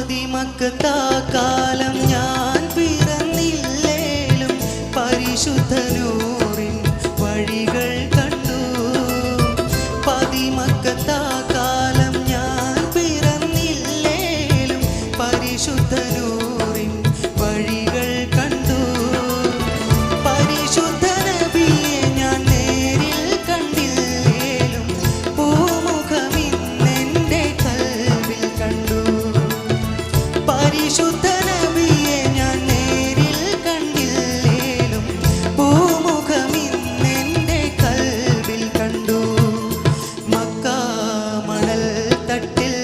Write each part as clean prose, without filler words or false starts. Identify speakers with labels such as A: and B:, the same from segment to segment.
A: പതിമക്കത്താ കാലം ഞാൻ പിറന്നില്ലേലും പരിശുദ്ധനൂറിൻ വഴികൾ കണ്ടു. പതിമക്കത്താ കാലം ഞാൻ പിറന്നില്ലേലും പരിശുദ്ധനൂറിൻ വഴികൾ കണ്ടു. പരിശുദ്ധ നബിയെ ഞാൻ നേരിൽ കണ്ടില്ലേലും പൂമുഖമിന്നെൻ്റെ കൽവിൽ കണ്ടു. പരിശുദ്ധ നബിയെ ഞാൻ നേരിൽ കണ്ടില്ലേലും പൂമുഖമിന്നെൻ്റെ കൽവിൽ കണ്ടു. മക്ക മണൽ തട്ടിൽ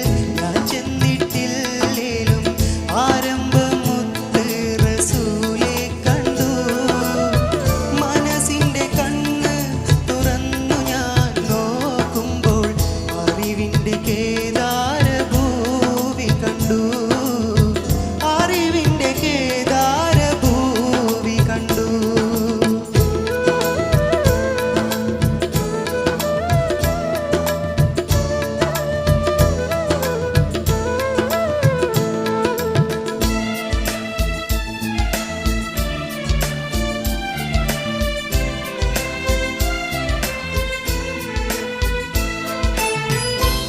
A: ഞാൻ ചെന്നിട്ടില്ലേലും ആരംഭമുത്ത് റസൂലെ കണ്ടു. മനസ്സിൻ്റെ കണ്ണ് തുറന്നു ഞാൻ നോക്കുമ്പോൾ അറിവിൻ്റെ കേദാരഭൂവി കണ്ടു. അറിവിൻ്റെ കേദാരഭൂവി കണ്ടു.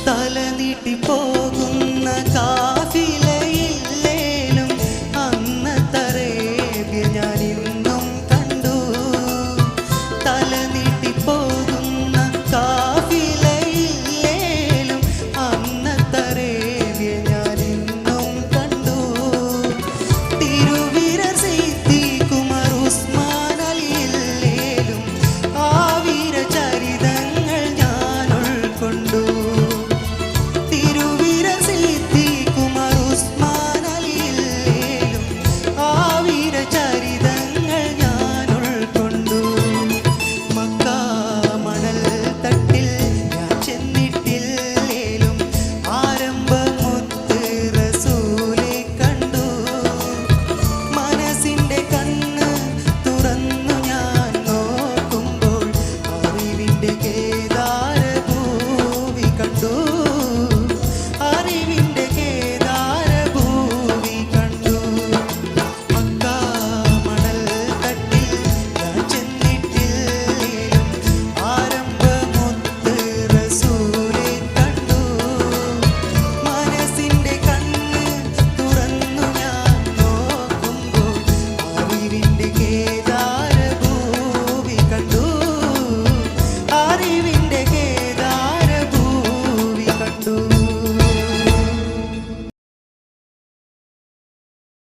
A: തല നീട്ടിപ്പോകുന്ന കാഫിലയില്ലേലും അന്നത്തറേബ്യ ഞാൻ ഇന്നും കണ്ടു. തല നീട്ടിപ്പോകുന്ന കാഫിലയില്ലേലും അന്നത്തറേബ്യ ഞാൻ ഇന്നും കണ്ടു. തിരുവിരർ സിദ്ദീഖ് ഉമർ ഉസ്മാൻ അലിയില്ലേലും ആ വീരചരിതങ്ങൾ ഞാൻ ഉൾക്കൊണ്ടു. തിരുവിരർ സിദ്ദീഖ് ഉമർ ഉസ്മാൻ അലിയില്ലേലും ആ വീരചരിതങ്ങൾ ഞാൻ ഉൾക്കൊണ്ടു. മക്ക മണൽ തട്ടിൽ ഞാൻ ചെന്നിട്ടില്ലേലും ആരംഭമുത്ത് റസൂലെ കണ്ടു. മനസ്സിൻ്റെ കണ്ണ് തുറന്നു ഞാൻ നോക്കുമ്പോൾ അറിവിൻ്റെ കേദാരഭൂവി കണ്ടു. അറിവിൻ്റെ കേദാരഭൂവി കണ്ടു. മക്ക മണൽ തട്ടിൽ ഞാൻ ചെന്നിട്ടില്ലേലും ആരംഭമുത്ത് റസൂലെ കണ്ടു. മനസ്സിൻ്റെ കണ്ണ് തുറന്നു ഞാൻ നോക്കുമ്പോൾ അറിവിൻ്റെ കേദാരഭൂവി കണ്ടു. അറിവിൻ്റെ കേദാരഭൂവി കണ്ടു.